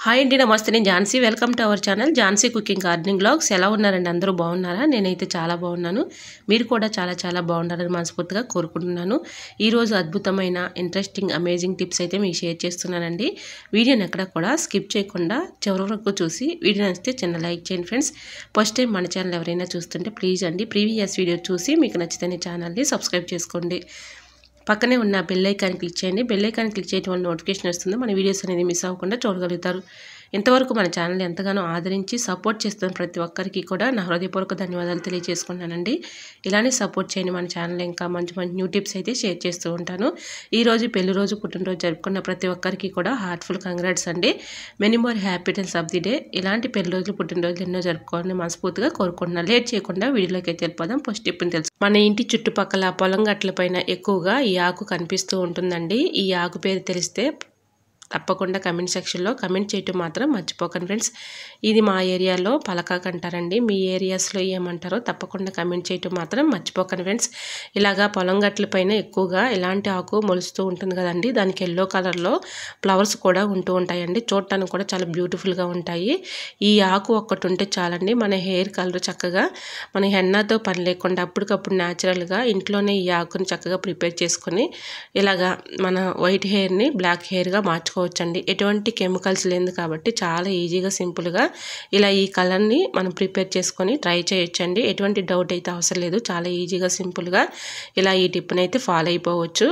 Hi అండి, నమస్తే. నేను Jhansi. Welcome to our channel Jhansi cooking gardening vlogs. ఎలా ఉన్నారండి? అందరూ బాగున్నారా? నేనైతే చాలా బాగున్నాను. మీరు కూడా చాలా చాలా బాగుండాలని మనస్ఫూర్తిగా కోరుకుంటున్నాను. ఈరోజు అద్భుతమైన ఇంట్రెస్టింగ్ అమేజింగ్ టిప్స్ అయితే మీకు షేర్ చేస్తున్నానండి. వీడియోని ఎక్కడ కూడా స్కిప్ చేయకుండా చివరి వరకు చూసి వీడియో నచ్చితే చిన్న లైక్ చేయండి ఫ్రెండ్స్. ఫస్ట్ టైం మన ఛానల్ ఎవరైనా చూస్తుంటే ప్లీజ్ అండి ప్రీవియస్ వీడియో చూసి మీకు నచ్చితే ఛానల్ని సబ్స్క్రైబ్ చేసుకోండి. పక్కనే ఉన్న బెల్ ఐకాన్ క్లిక్ చేయండి. బెల్ ఐకాన్ క్లిక్ చేయడం వల్ల నోటిఫికేషన్ వస్తుంది. మన వీడియోస్ అనేది మిస్ అవ్వకుండా చూడగలుగుతారు. ఇంతవరకు మన ఛానల్ ఎంతగానో ఆదరించి సపోర్ట్ చేస్తున్న ప్రతి ఒక్కరికి కూడా నా హృదయపూర్వక ధన్యవాదాలు తెలియజేసుకున్నానండి. ఇలానే సపోర్ట్ చేయండి. మన ఛానల్ ఇంకా మంచి మంచి న్యూ టిప్స్ అయితే షేర్ చేస్తూ ఉంటాను. ఈరోజు పెళ్లి రోజు పుట్టినరోజు జరుపుకున్న ప్రతి ఒక్కరికి కూడా హార్ట్ఫుల్ కంగ్రాట్స్ అండి. Many more happiness of the day. ఇలాంటి పెళ్లి రోజులు పుట్టినరోజులు ఎన్నో జరుపుకోవాలని మనస్ఫూర్తిగా కోరుకుంటున్నాను. లేట్ చేయకుండా వీడియోలోకి అయితే వెళ్ళిపోదాం. ఫస్ట్ టిప్ని తెలుసు. మన ఇంటి చుట్టుపక్కల పొలం గట్ల పైన ఎక్కువగా ఈ ఆకు కనిపిస్తూ ఉంటుందండి. ఈ ఆకు పేరు తెలిస్తే తప్పకుండా కమెంట్ సెక్షన్లో కమెంట్ చేయటం మాత్రం మర్చిపోకండి ఫ్రెండ్స్. ఇది మా ఏరియాలో పలకాకు అంటారండి. మీ ఏరియాస్లో ఏమంటారో తప్పకుండా కమెంట్ చేయటం మాత్రం మర్చిపోకండి ఫ్రెండ్స్. ఇలాగా పొలం గట్ల పైన ఎక్కువగా ఇలాంటి ఆకు మొలుస్తూ ఉంటుంది కదండి. దానికి ఎల్లో కలర్లో ఫ్లవర్స్ కూడా ఉంటూ ఉంటాయండి. చూడటానికి కూడా చాలా బ్యూటిఫుల్గా ఉంటాయి. ఈ ఆకు ఒక్కటి ఉంటే చాలండి, మన హెయిర్ కలర్ చక్కగా మన హెన్నాతో పని లేకుండా అప్పటికప్పుడు న్యాచురల్గా ఇంట్లోనే ఈ ఆకుని చక్కగా ప్రిపేర్ చేసుకొని ఇలాగా మన వైట్ హెయిర్ని బ్లాక్ హెయిర్గా మార్చుకోవచ్చండి. ఎటువంటి కెమికల్స్ లేదు కాబట్టి చాలా ఈజీగా సింపుల్గా ఇలా ఈ కలర్ని మనం ప్రిపేర్ చేసుకొని ట్రై చేయొచ్చండి. ఎటువంటి డౌట్ అయితే అవసరం లేదు. చాలా ఈజీగా సింపుల్గా ఇలా ఈ టిప్ని అయితే ఫాలో అయిపోవచ్చు.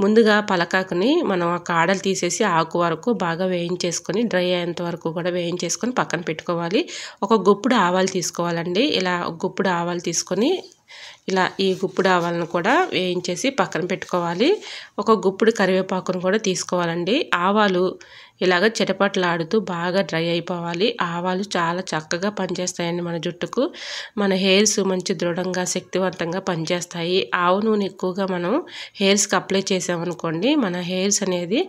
ముందుగా పలకాకుని మనం ఆ కాడలు తీసేసి ఆకు వరకు బాగా వేయించేసుకొని డ్రై అయ్యేంత వరకు కూడా వేయించేసుకొని పక్కన పెట్టుకోవాలి. ఒక గుప్పుడు ఆవాలు తీసుకోవాలండి. ఇలా గుప్పుడు ఆవాలు తీసుకొని ఇలా ఈ గుప్పుడు ఆవాలను కూడా వేయించేసి పక్కన పెట్టుకోవాలి. ఒక గుప్పుడు కరివేపాకును కూడా తీసుకోవాలండి. ఆవాలు ఇలాగ చిటపట్లాడుతూ బాగా డ్రై అయిపోవాలి. ఆవాలు చాలా చక్కగా పనిచేస్తాయండి మన జుట్టుకు. మన హెయిర్స్ మంచి దృఢంగా శక్తివంతంగా పనిచేస్తాయి. ఆవు నూనె ఎక్కువగా మనం హెయిర్స్కి అప్లై చేసామనుకోండి, మన హెయిర్స్ అనేది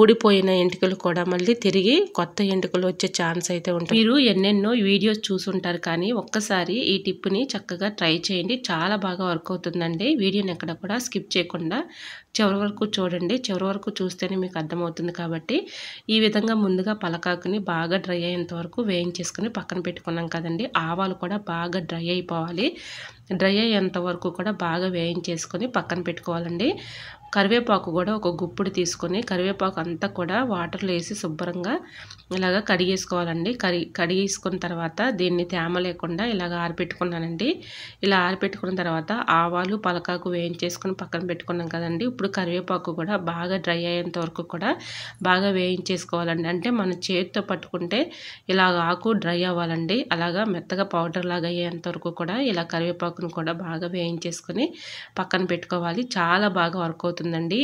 ఊడిపోయిన ఎంటుకలు కూడా మళ్ళీ తిరిగి కొత్త ఎంటుకలు వచ్చే ఛాన్స్ అయితే ఉంటుంది. మీరు ఎన్నెన్నో వీడియోస్ చూసుంటారు కానీ ఒక్కసారి ఈ టిప్ని చక్కగా ట్రై చేయండి. చాలా బాగా వర్క్ అవుతుందండి. వీడియోని ఎక్కడ కూడా స్కిప్ చేయకుండా చివరి వరకు చూడండి. చివరి వరకు చూస్తేనే మీకు అర్థమవుతుంది. కాబట్టి ఈ విధంగా ముందుగా పలకాకుని బాగా డ్రై అయ్యేంత వరకు వేయించేసుకుని పక్కన పెట్టుకున్నాం కదండి. ఆవాలు కూడా బాగా డ్రై అయిపోవాలి. డ్రై అయ్యేంత వరకు కూడా బాగా వేయించేసుకొని పక్కన పెట్టుకోవాలండి. కరివేపాకు కూడా ఒక గుప్పుడు తీసుకొని కరివేపాకు అంతా కూడా వాటర్లో వేసి శుభ్రంగా ఇలాగ కడిగేసుకోవాలండి. కడిగేసుకున్న తర్వాత దీన్ని తేమ లేకుండా ఇలాగ ఆరిపెట్టుకున్నానండి. ఇలా ఆరిపెట్టుకున్న తర్వాత ఆవాలు పలకాకు వేయించేసుకొని పక్కన పెట్టుకున్నాం కదండి. ఇప్పుడు కరివేపాకు కూడా బాగా డ్రై అయ్యేంత వరకు కూడా బాగా వేయించేసుకోవాలండి. అంటే మన చేతితో పట్టుకుంటే ఇలాగ ఆకు డ్రై అవ్వాలండి. అలాగా మెత్తగా పౌడర్ లాగా అయ్యేంత వరకు కూడా ఇలా కరివేపాకును కూడా బాగా వేయించేసుకొని పక్కన పెట్టుకోవాలి. చాలా బాగా వర్క్ అవుతుందండి.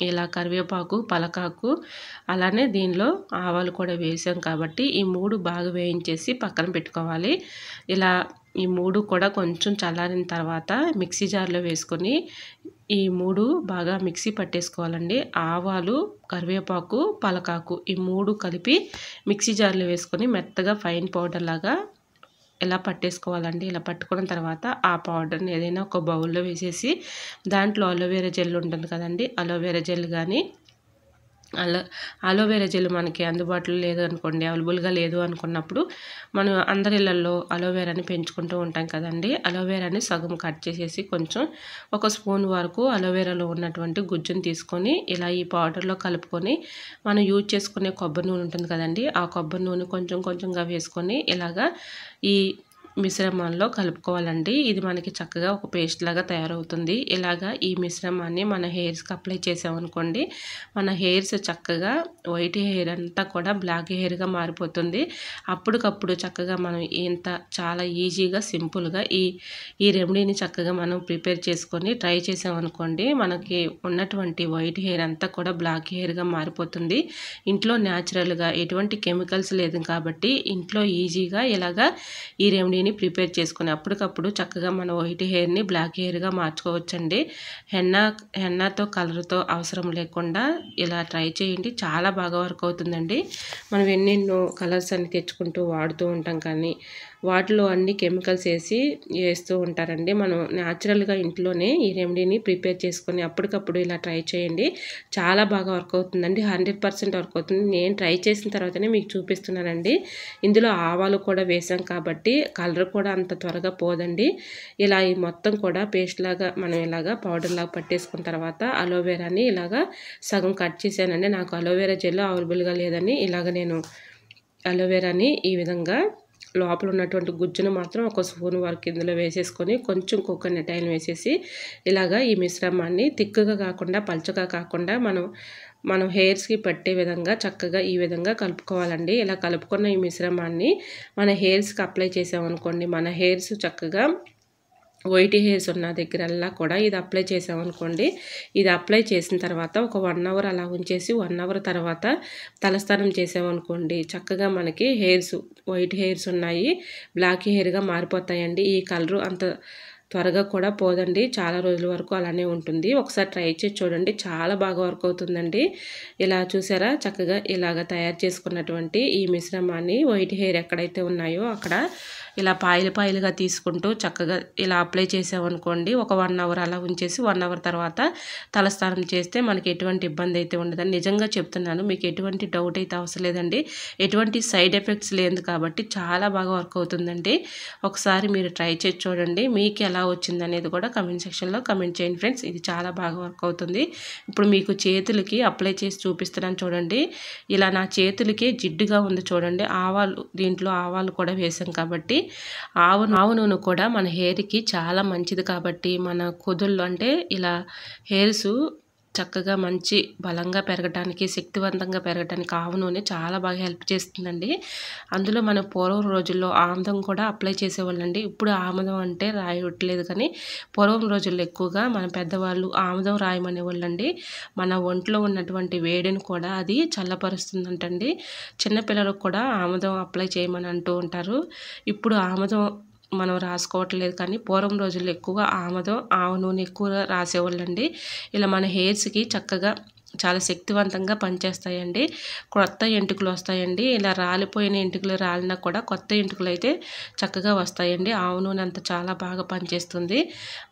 ఇలా కరివేపాకు పలకాకు అలానే దీనిలో ఆవాలు కూడా వేసాం కాబట్టి ఈ మూడు బాగా వేయించేసి పక్కన పెట్టుకోవాలి. ఇలా ఈ మూడు కూడా కొంచెం చల్లారిన తర్వాత మిక్సీ జార్లో వేసుకొని ఈ మూడు బాగా మిక్సీ పట్టేసుకోవాలండి. ఆవాలు కరివేపాకు పలకాకు ఈ మూడు కలిపి మిక్సీ జార్లో వేసుకొని మెత్తగా ఫైన్ పౌడర్ లాగా ఇలా పట్టేసుకోవాలండి. ఇలా పట్టుకున్న తర్వాత ఆ పౌడర్ని ఏదైనా ఒక బౌల్లో వేసేసి దాంట్లో అలోవెరా జెల్ ఉంటుంది కదండి. అలోవెరా జెల్ కానీ అలోవెరా జెల్ మనకి అందుబాటులో లేదు అనుకోండి, అవైలబుల్గా లేదు అనుకున్నప్పుడు మనం అందరి ఇళ్ళల్లో అలోవెరాని పెంచుకుంటూ ఉంటాం కదండి. అలోవెరాని సగం కట్ చేసేసి కొంచెం ఒక స్పూన్ వరకు అలోవెరాలో ఉన్నటువంటి గుజ్జును తీసుకొని ఇలా ఈ పౌడర్లో కలుపుకొని మనం యూజ్ చేసుకునే కొబ్బరి నూనె ఉంటుంది కదండి. ఆ కొబ్బరి నూనె కొంచెం కొంచెంగా వేసుకొని ఇలాగా ఈ మిశ్రమంలో కలుపుకోవాలండి. ఇది మనకి చక్కగా ఒక పేస్ట్ లాగా తయారవుతుంది. ఇలాగా ఈ మిశ్రమాన్ని మన హెయిర్స్కి అప్లై చేసామనుకోండి, మన హెయిర్స్ చక్కగా వైట్ హెయిర్ అంతా కూడా బ్లాక్ హెయిర్గా మారిపోతుంది. అప్పటికప్పుడు చక్కగా మనం చాలా ఈజీగా సింపుల్గా ఈ రెమెడీని చక్కగా మనం ప్రిపేర్ చేసుకొని ట్రై చేసామనుకోండి, మనకి ఉన్నటువంటి వైట్ హెయిర్ అంతా కూడా బ్లాక్ హెయిర్గా మారిపోతుంది. ఇంట్లో న్యాచురల్గా ఎటువంటి కెమికల్స్ లేదు కాబట్టి ఇంట్లో ఈజీగా ఇలాగా ఈ రెమెడీని ప్రిపేర్ చేసుకుని అప్పటికప్పుడు చక్కగా మన వైట్ హెయిర్ని బ్లాక్ హెయిర్గా మార్చుకోవచ్చండి. హెన్నాతో కలర్తో అవసరం లేకుండా ఇలా ట్రై చేయండి. చాలా బాగా వర్క్ అవుతుందండి. మనం ఎన్నెన్నో కలర్స్ అన్ని తెచ్చుకుంటూ వాడుతూ ఉంటాం కానీ వాటిలో అన్ని కెమికల్స్ వేస్తూ ఉంటారండి. మనం న్యాచురల్గా ఇంట్లోనే ఈ రెమెడీని ప్రిపేర్ చేసుకొని అప్పటికప్పుడు ఇలా ట్రై చేయండి. చాలా బాగా వర్క్ అవుతుందండి. 100% వర్క్ అవుతుంది. నేను ట్రై చేసిన తర్వాతనే మీకు చూపిస్తున్నానండి. ఇందులో ఆవాలు కూడా వేసాం కాబట్టి కలర్ కూడా అంత త్వరగా పోదండి. ఇలా ఈ మొత్తం కూడా పేస్ట్ లాగా మనం ఇలాగా పౌడర్ లాగా పట్టేసుకున్న తర్వాత అలోవెరాని ఇలాగా సగం కట్ చేశానండి. నాకు అలోవెరా జెల్ అవైలబుల్గా లేదని ఇలాగ నేను అలోవెరాని ఈ విధంగా లోపల ఉన్నటువంటి గుజ్జును మాత్రం ఒక స్పూన్ వరకు ఇందులో వేసేసుకొని కొంచెం కోకోనట్ ఆయిల్ వేసేసి ఇలాగా ఈ మిశ్రమాన్ని తిక్కుగా కాకుండా పల్చగా కాకుండా మనం హెయిర్స్కి పట్టే విధంగా చక్కగా ఈ విధంగా కలుపుకోవాలండి. ఇలా కలుపుకున్న ఈ మిశ్రమాన్ని మన హెయిర్స్కి అప్లై చేసామనుకోండి, మన హెయిర్స్ చక్కగా వైట్ హెయిర్స్ ఉన్న దగ్గరల్లా కూడా ఇది అప్లై చేసామనుకోండి, ఇది అప్లై చేసిన తర్వాత ఒక 1 అవర్ అలా ఉంచేసి 1 అవర్ తర్వాత తలస్నానం చేసామనుకోండి, చక్కగా మనకి వైట్ హెయిర్స్ ఉన్నాయి బ్లాక్ హెయిర్గా మారిపోతాయండి. ఈ కలరు అంత త్వరగా కూడా పోదండి. చాలా రోజుల వరకు అలానే ఉంటుంది. ఒకసారి ట్రై చేసి చూడండి. చాలా బాగా వర్క్ అవుతుందండి. ఇలా చూసారా, చక్కగా ఇలాగ తయారు చేసుకున్నటువంటి ఈ మిశ్రమాన్ని వైట్ హెయిర్ ఎక్కడైతే ఉన్నాయో అక్కడ ఇలా పాయలుగా తీసుకుంటూ చక్కగా ఇలా అప్లై చేసామనుకోండి, ఒక 1 అవర్ అలా ఉంచేసి 1 అవర్ తర్వాత తలస్నానం చేస్తే మనకి ఎటువంటి ఇబ్బంది అయితే ఉండదని నిజంగా చెప్తున్నాను. మీకు ఎటువంటి డౌట్ అయితే అవసరం లేదండి. ఎటువంటి సైడ్ ఎఫెక్ట్స్ లేదు కాబట్టి చాలా బాగా వర్క్ అవుతుందండి. ఒకసారి మీరు ట్రై చేసి చూడండి. మీకు ఎలా వచ్చిందనేది కూడా కమెంట్ సెక్షన్లో కమెంట్ చేయండి ఫ్రెండ్స్. ఇది చాలా బాగా వర్క్ అవుతుంది. ఇప్పుడు మీకు చేతులకి అప్లై చేసి చూపిస్తున్నాను చూడండి. ఇలా నా చేతులకి జిడ్డుగా ఉంది చూడండి. దీంట్లో ఆవాలు కూడా వేసాం కాబట్టి ఆవు నూనె కూడా మన హెయిర్కి చాలా మంచిది కాబట్టి మన కుదుళ్ళు అంటే ఇలా హెయిర్స్ చక్కగా మంచి బలంగా పెరగడానికి, శక్తివంతంగా పెరగడానికి ఆవు నూనె చాలా బాగా హెల్ప్ చేస్తుందండి. అందులో మన పూర్వం రోజుల్లో ఆముదం కూడా అప్లై చేసేవాళ్ళండి. ఇప్పుడు ఆముదం అంటే రాయట్లేదు, కానీ పూర్వం రోజుల్లో ఎక్కువగా మన పెద్దవాళ్ళు ఆముదం రాయమనేవాళ్ళండి. మన ఒంట్లో ఉన్నటువంటి వేడిని కూడా అది చల్లపరుస్తుందంటండి. చిన్నపిల్లలకు కూడా ఆముదం అప్లై చేయమని అంటూ ఉంటారు. ఇప్పుడు ఆముదం మనం రాసుకోవట్లేదు, కానీ పూర్వం రోజుల్లో ఎక్కువగా ఆముదం, ఆవు నూనె ఎక్కువగా రాసేవాళ్ళండి. ఇలా మన హెయిర్స్కి చక్కగా చాలా శక్తివంతంగా పనిచేస్తాయండి. కొత్త ఎంటుకలు వస్తాయండి. ఇలా రాలిపోయిన ఎంటుకలు రాలినా కూడా కొత్త ఎంటుకలు అయితే చక్కగా వస్తాయండి. ఆవు నూనె అంత చాలా బాగా పనిచేస్తుంది.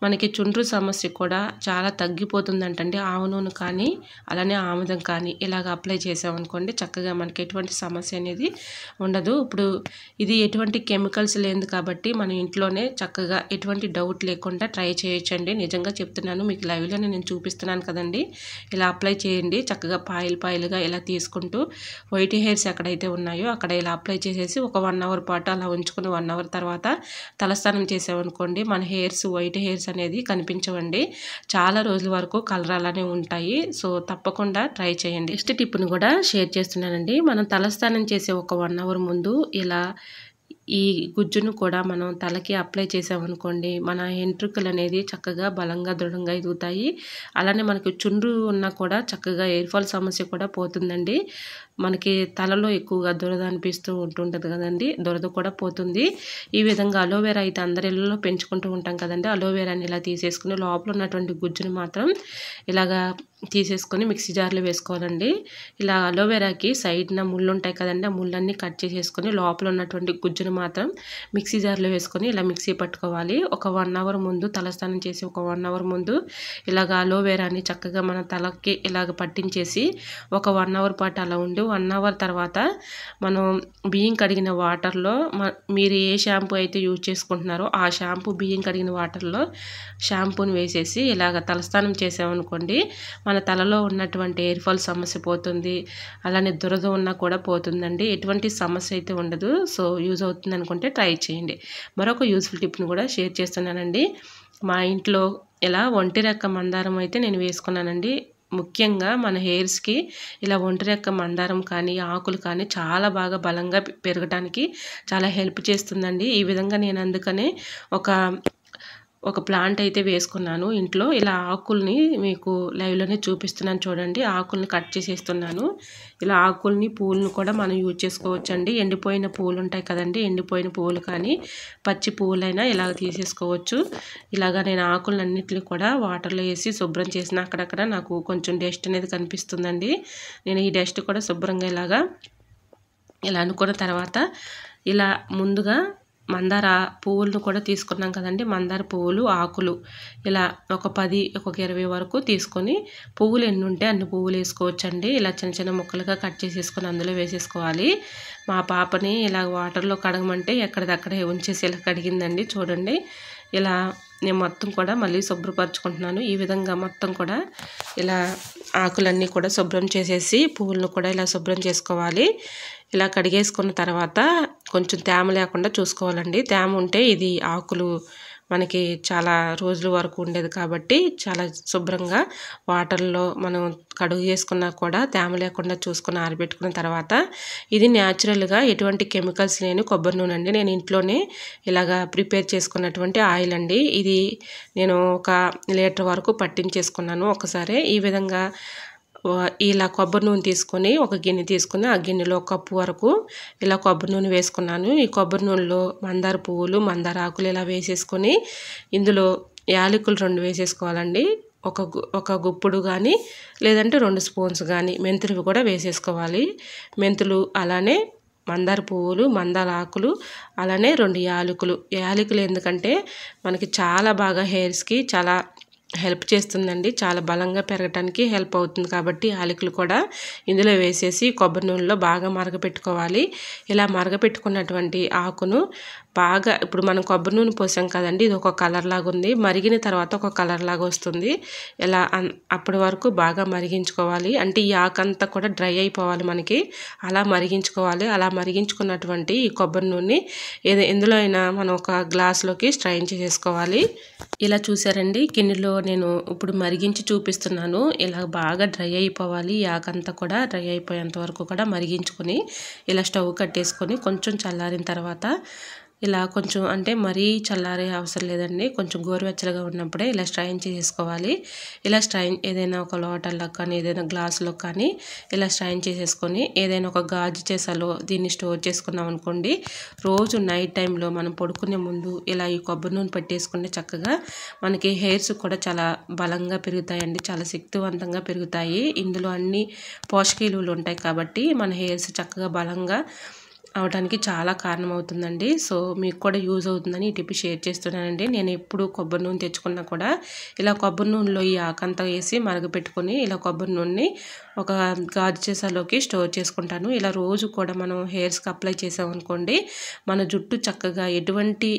మనకి చుండ్రు సమస్య కూడా చాలా తగ్గిపోతుందంటండి. ఆవు నూనె కానీ అలానే ఆముదం కానీ ఇలాగ అప్లై చేసామనుకోండి, చక్కగా మనకి ఎటువంటి సమస్య అనేది ఉండదు. ఇప్పుడు ఇది ఎటువంటి కెమికల్స్ లేదు కాబట్టి మన ఇంట్లోనే చక్కగా ఎటువంటి డౌట్ లేకుండా ట్రై చేయొచ్చండి. నిజంగా చెప్తున్నాను, మీకు లైవ్లోనే నేను చూపిస్తున్నాను కదండి. ఇలా అప్లై చేయండి. చక్కగా పాయలుగా ఇలా తీసుకుంటూ వైట్ హెయిర్స్ ఎక్కడైతే ఉన్నాయో అక్కడ ఇలా అప్లై చేసేసి ఒక 1 అవర్ పాటు అలా ఉంచుకుని 1 అవర్ తర్వాత తలస్నానం చేసామనుకోండి, మన వైట్ హెయిర్స్ అనేది కనిపించవండి. చాలా రోజుల వరకు కలర్ అలానే ఉంటాయి. సో తప్పకుండా ట్రై చేయండి. నెక్స్ట్ టిప్ను కూడా షేర్ చేస్తున్నానండి. మనం తలస్నానం చేసే ఒక 1 అవర్ ముందు ఇలా ఈ గుజ్జును కూడా మనం తలకి అప్లై చేసామనుకోండి, మన ఎంట్రుకలు అనేది చక్కగా బలంగా దృఢంగా ఎదుగుతాయి. అలానే మనకి చుండ్రు ఉన్నా కూడా చక్కగా ఎయిర్ ఫాల్ సమస్య కూడా పోతుందండి. మనకి తలలో ఎక్కువగా దురద అనిపిస్తూ ఉంటుంటుంది కదండి, దురద కూడా పోతుంది. ఈ విధంగా అలోవెరా అయితే అందరి ఇళ్ళలో పెంచుకుంటూ ఉంటాం కదండి. అలోవెరాని ఇలా తీసేసుకుని లోపల ఉన్నటువంటి గుజ్జును మాత్రం ఇలాగా తీసేసుకొని మిక్సీ జార్లో వేసుకోవాలండి. ఇలా అలోవెరాకి సైడ్న ముళ్ళు ఉంటాయి కదండి, ఆ ముళ్ళన్నీ కట్ చేసేసుకొని లోపల ఉన్నటువంటి గుజ్జును మాత్రం మిక్సీ జార్లో వేసుకొని ఇలా మిక్సీ పట్టుకోవాలి. ఒక 1 అవర్ ముందు తలస్నానం చేసి ఒక 1 అవర్ ముందు ఇలాగ అలోవెరాని చక్కగా మన తలకి ఇలాగ పట్టించేసి ఒక 1 అవర్ పాటు అలా ఉండి 1 అవర్ తర్వాత మనం బియ్యం కడిగిన వాటర్లో మీరు ఏ షాంపూ అయితే యూజ్ చేసుకుంటున్నారో ఆ షాంపూ బియ్యం కడిగిన వాటర్లో షాంపూని వేసేసి ఇలాగ తలస్నానం చేసామనుకోండి, మన తలలో ఉన్నటువంటి ఎయిర్ ఫాల్ సమస్య పోతుంది. అలానే దురద ఉన్నా కూడా పోతుందండి. ఎటువంటి సమస్య అయితే ఉండదు. సో యూజ్ అవుతుంది అనుకుంటే ట్రై చేయండి. మరొక యూజ్ఫుల్ టిప్ని కూడా షేర్ చేస్తున్నానండి. మా ఇంట్లో ఇలా ఒంటి రెక్క మందారం అయితే నేను వేసుకున్నానండి. ముఖ్యంగా మన హెయిర్స్కి ఇలా ఒంటి రెక్క మందారం కానీ ఆకులు కానీ చాలా బాగా బలంగా పెరగడానికి చాలా హెల్ప్ చేస్తుందండి. ఈ విధంగా నేను అందుకనే ఒక ప్లాంట్ అయితే వేసుకున్నాను ఇంట్లో. ఇలా ఆకుల్ని మీకు లైవ్లోనే చూపిస్తున్నాను చూడండి. ఆకుల్ని కట్ చేసేస్తున్నాను. ఇలా ఆకుల్ని పూలను కూడా మనం యూజ్ చేసుకోవచ్చండి. ఎండిపోయిన పూలు ఉంటాయి కదండి, ఎండిపోయిన పువ్వులు కానీ పచ్చి పువ్వులైనా ఇలాగ తీసేసుకోవచ్చు. ఇలాగ నేను ఆకులన్నింటినీ కూడా వాటర్లో వేసి శుభ్రం చేసిన అక్కడక్కడ నాకు కొంచెం డస్ట్ అనేది కనిపిస్తుందండి. నేను ఈ డస్ట్ కూడా శుభ్రంగా ఇలా అనుకున్న తర్వాత ఇలా ముందుగా మందార పువ్వులను కూడా తీసుకున్నాం కదండి. మందార పువ్వులు, ఆకులు ఇలా ఒక 10 ఒక 20 వరకు తీసుకొని పువ్వులు ఎన్ని ఉంటే అన్ని పువ్వులు వేసుకోవచ్చండి. ఇలా చిన్న చిన్న ముక్కలుగా కట్ చేసేసుకొని అందులో వేసేసుకోవాలి. మా పాపని ఇలా వాటర్లో కడగమంటే ఎక్కడిదక్కడే ఉంచేసి ఇలా కడిగిందండి. చూడండి ఇలా నేను మొత్తం కూడా మళ్ళీ శుభ్రపరచుకుంటున్నాను. ఈ విధంగా మొత్తం కూడా ఇలా ఆకులన్నీ కూడా శుభ్రం చేసేసి పువ్వులను కూడా ఇలా శుభ్రం చేసుకోవాలి. ఇలా కడిగేసుకున్న తర్వాత కొంచెం తేమ లేకుండా చూసుకోవాలండి. తేమ ఉంటే ఇది ఆకులు మనకి చాలా రోజుల వరకు ఉండేది కాబట్టి చాలా శుభ్రంగా వాటర్లో మనం కడుగు చేసుకున్నా కూడా తేమ లేకుండా చూసుకుని ఆరబెట్టుకున్న తర్వాత ఇది న్యాచురల్గా ఎటువంటి కెమికల్స్ లేని కొబ్బరి నూనె అండి. నేను ఇంట్లోనే ఇలాగా ప్రిపేర్ చేసుకున్నటువంటి ఆయిల్ అండి. ఇది నేను 1 లీటర్ వరకు పట్టించేసుకున్నాను ఒకసారి. ఈ విధంగా ఇలా కొబ్బరి నూనె తీసుకొని ఒక గిన్నె తీసుకుని ఆ గిన్నెలో 1 కప్పు వరకు ఇలా కొబ్బరి నూనె వేసుకున్నాను. ఈ కొబ్బరి నూనెలో మందార పువ్వులు, మందార ఆకులు ఇలా వేసేసుకొని ఇందులో యాలకులు 2 వేసేసుకోవాలండి. ఒక గుప్పుడు కానీ లేదంటే 2 స్పూన్స్ కానీ మెంతులు కూడా వేసేసుకోవాలి. మెంతులు అలానే మందార పువ్వులు, మందార ఆకులు అలానే 2 యాలకులు. యాలకులు ఎందుకంటే మనకి చాలా బాగా హెయిర్స్కి చాలా హెల్ప్ చేస్తుందండి. చాలా బలంగా పెరగటానికి హెల్ప్ అవుతుంది కాబట్టి యాలకులు కూడా ఇందులో వేసేసి కొబ్బరి నూనెలో బాగా మరగపెట్టుకోవాలి. ఇలా మరగపెట్టుకున్నటువంటి ఆకును బాగా ఇప్పుడు మనం కొబ్బరి నూనె పోసాం కదండి, ఇది ఒక కలర్ లాగా ఉంది. మరిగిన తర్వాత ఒక కలర్ లాగా వస్తుంది. ఇలా అప్పటి వరకు బాగా మరిగించుకోవాలి. అంటే ఈ ఆకంతా కూడా డ్రై అయిపోవాలి మనకి. అలా మరిగించుకోవాలి. అలా మరిగించుకున్నటువంటి ఈ కొబ్బరి నూనె ఎందులో అయినా మనం ఒక గ్లాస్లోకి స్ట్రైన్ చేసేసుకోవాలి. ఇలా చూసారండి, గిన్నెలో నేను ఇప్పుడు మరిగించి చూపిస్తున్నాను. ఇలా బాగా డ్రై అయిపోవాలి. ఈ ఆకంతా కూడా డ్రై అయిపోయేంత వరకు కూడా మరిగించుకొని ఇలా స్టవ్ కట్టేసుకొని కొంచెం చల్లారిన తర్వాత ఇలా కొంచెం అంటే మరీ చల్లారే అవసరం లేదండి. కొంచెం గోరువెచ్చగా ఉన్నప్పుడే ఇలా స్ట్రైన్ చేసేసుకోవాలి. ఇలా స్ట్రైన్ ఏదైనా ఒక లోటల్లో కానీ ఏదైనా గ్లాసులో కానీ ఇలా స్ట్రైన్ చేసేసుకొని ఏదైనా ఒక గాజు సీసాలో దీన్ని స్టోర్ చేసుకున్నాం అనుకోండి. రోజు నైట్ టైంలో మనం పడుకునే ముందు ఇలా ఈ కొబ్బరి నూనె పెట్టేసుకుంటే చక్కగా మనకి హెయిర్స్ కూడా చాలా బలంగా పెరుగుతాయండి. చాలా శక్తివంతంగా పెరుగుతాయి. ఇందులో అన్ని పోషక విలువలు ఉంటాయి కాబట్టి మన హెయిర్స్ చక్కగా బలంగా అవడానికి చాలా కారణం అవుతుందండి. సో మీకు కూడా యూజ్ అవుతుందని ఈ టిప్ షేర్ చేస్తున్నానండి. నేను ఎప్పుడు కొబ్బరి నూనె తెచ్చుకున్నా కూడా ఇలా కొబ్బరి నూనెలో ఈ ఆకంతా వేసి మరగపెట్టుకొని ఇలా కొబ్బరి నూనెని ఒక గాజు సీసాలోకి స్టోర్ చేసుకుంటాను. ఇలా రోజు కూడా మనం హెయిర్స్కి అప్లై చేసామనుకోండి, మన జుట్టు చక్కగా ఎటువంటి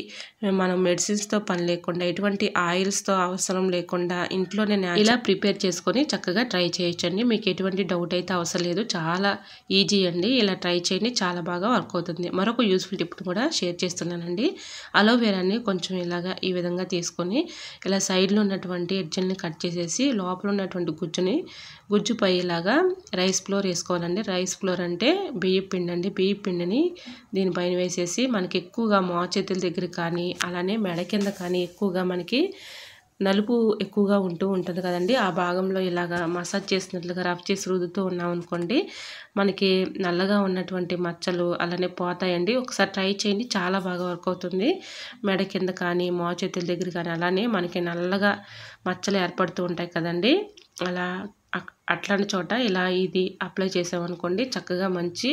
మనం మెడిసిన్స్తో పని లేకుండా ఎటువంటి ఆయిల్స్తో అవసరం లేకుండా ఇంట్లోనే ఇలా ప్రిపేర్ చేసుకొని చక్కగా ట్రై చేయొచ్చండి. మీకు ఎటువంటి డౌట్ అయితే అవసరం లేదు. చాలా ఈజీ అండి. ఇలా ట్రై చేయండి, చాలా బాగా వర్క్ అవుతుంది. మరొక యూస్ఫుల్ టిప్ కూడా షేర్ చేస్తున్నానండి. అలోవెరాని కొంచెం ఇలాగా ఈ విధంగా తీసుకొని ఇలా సైడ్లో ఉన్నటువంటి ఎడ్జల్ని కట్ చేసేసి లోపల ఉన్నటువంటి గుజ్జుపై ఇలాగా రైస్ ఫ్లోర్ వేసుకోవాలండి. రైస్ ఫ్లోర్ అంటే బియ్యం పిండి అండి. బియ్యం పిండిని దీనిపైన వేసేసి మనకి ఎక్కువగా మోచేతుల దగ్గర కానీ అలానే మెడ కింద కానీ ఎక్కువగా మనకి నలుపు ఎక్కువగా ఉంటుంది కదండి. ఆ భాగంలో ఇలాగా మసాజ్ చేసినట్లుగా రఫ్ చేసి రుద్దుతూ ఉన్నాం అనుకోండి, మనకి నల్లగా ఉన్నటువంటి మచ్చలు అలానే పోతాయండి. ఒకసారి ట్రై చేయండి, చాలా బాగా వర్క్ అవుతుంది. మెడ కింద కానీ మోచేతుల దగ్గర కానీ అలానే మనకి నల్లగా మచ్చలు ఏర్పడుతూ ఉంటాయి కదండి. అట్లాంటి చోట ఇలా ఇది అప్లై చేసామనుకోండి చక్కగా మంచి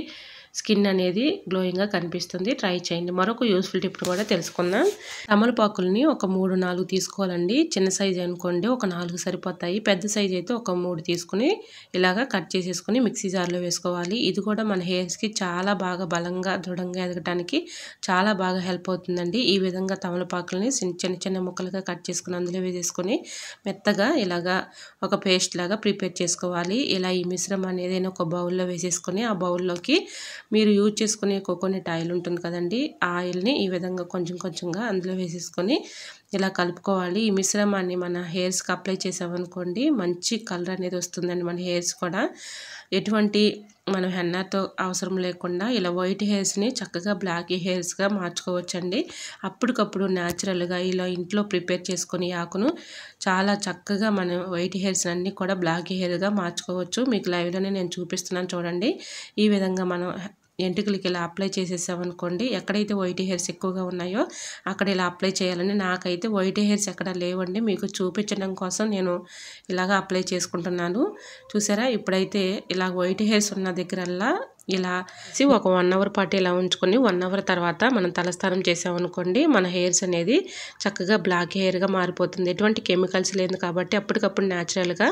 స్కిన్ అనేది గ్లోయింగ్గా కనిపిస్తుంది. ట్రై చేయండి. మరొక యూస్ఫుల్ టిప్ కూడా తెలుసుకుందాం. తమలపాకుల్ని ఒక 3-4 తీసుకోవాలండి. చిన్న సైజు అనుకోండి ఒక 4 సరిపోతాయి. పెద్ద సైజు అయితే ఒక 3 తీసుకుని ఇలాగా కట్ చేసేసుకుని మిక్సీ జార్లో వేసుకోవాలి. ఇది కూడా మన హెయిర్స్కి చాలా బాగా బలంగా దృఢంగా ఎదగడానికి చాలా బాగా హెల్ప్ అవుతుందండి. ఈ విధంగా తమలపాకుల్ని చిన్న చిన్న ముక్కలుగా కట్ చేసుకుని అందులో వేసేసుకొని మెత్తగా ఇలాగా ఒక పేస్ట్ లాగా ప్రిపేర్ చేసుకోవాలి. ఇలా ఈ మిశ్రమాన్ని ఏదైనా ఒక బౌల్లో వేసేసుకొని ఆ బౌల్లోకి మీరు యూజ్ చేసుకునే కోకోనట్ ఆయిల్ ఉంటుంది కదండి, ఆ ఆయిల్ని ఈ విధంగా కొంచెం కొంచెంగా అందులో వేసేసుకొని ఇలా కలుపుకోవాలి. ఈ మిశ్రమాన్ని మన హెయిర్స్కి అప్లై చేసామనుకోండి మంచి కలర్ అనేది వస్తుందండి. మన హెయిర్స్ కూడా ఎటువంటి మనం హెన్నాతో అవసరం లేకుండా ఇలా వైట్ హెయిర్స్ని చక్కగా బ్లాక్ హెయిర్స్గా మార్చుకోవచ్చండి. అప్పటికప్పుడు న్యాచురల్గా ఇలా ఇంట్లో ప్రిపేర్ చేసుకొని ఆకును చాలా చక్కగా మనం వైట్ హెయిర్స్ అన్నీ కూడా బ్లాక్ హెయిర్గా మార్చుకోవచ్చు. మీకు లైవ్లోనే నేను చూపిస్తున్నాను చూడండి. ఈ విధంగా మనం ఎంటుకలకి ఇలా అప్లై చేసేసామనుకోండి, ఎక్కడైతే వైట్ హెయిర్స్ ఎక్కువగా ఉన్నాయో అక్కడ ఇలా అప్లై చేయాలని. నాకైతే వైట్ హెయిర్స్ ఎక్కడ లేవండి, మీకు చూపించడం కోసం నేను ఇలాగ అప్లై చేసుకుంటున్నాను. చూసారా, ఇప్పుడైతే ఇలా వైట్ హెయిర్స్ ఉన్న దగ్గరల్లా ఇలా ఒక 1 అవర్ పాటు ఇలా ఉంచుకొని 1 అవర్ తర్వాత మనం తలస్నానం చేసామనుకోండి మన హెయిర్స్ అనేది చక్కగా బ్లాక్ హెయిర్గా మారిపోతుంది. ఎటువంటి కెమికల్స్ లేదు కాబట్టి అప్పటికప్పుడు న్యాచురల్గా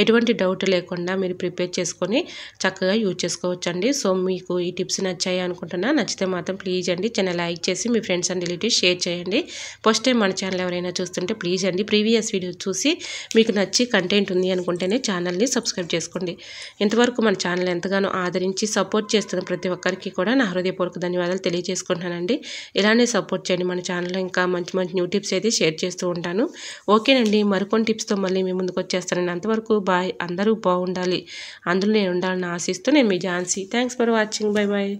ఎటువంటి డౌట్ లేకుండా మీరు ప్రిపేర్ చేసుకొని చక్కగా యూజ్ చేసుకోవచ్చండి. సో మీకు ఈ టిప్స్ నచ్చాయి అనుకుంటున్నా. నచ్చితే మాత్రం ప్లీజ్ అండి ఛానల్ లైక్ చేసి మీ ఫ్రెండ్స్ అండ్ రిలేటివ్స్ షేర్ చేయండి. ఫస్ట్ టైం మన ఛానల్ ఎవరైనా చూస్తుంటే ప్లీజ్ అండి ప్రీవియస్ వీడియో చూసి మీకు నచ్చి కంటెంట్ ఉంది అనుకుంటేనే ఛానల్ని సబ్స్క్రైబ్ చేసుకోండి. ఇంతవరకు మన ఛానల్ ఎంతగానో ఆదరించి సపోర్ట్ చేస్తున్న ప్రతి ఒక్కరికి కూడా నా హృదయపూర్వక ధన్యవాదాలు తెలియజేసుకుంటున్నానండి. ఇలానే సపోర్ట్ చేయండి. మన ఛానల్లో ఇంకా మంచి మంచి న్యూ టిప్స్ అయితే షేర్ చేస్తూ ఉంటాను. ఓకేనండి, మరికొన్ని టిప్స్తో మళ్ళీ మీ ముందుకు వచ్చేస్తానండి. అంతవరకు బాయ్. అందరూ బాగుండాలి, అందులో నేను ఉండాలని ఆశిస్తూ నేను మీ Jhansi. Thanks for watching. Bye bye.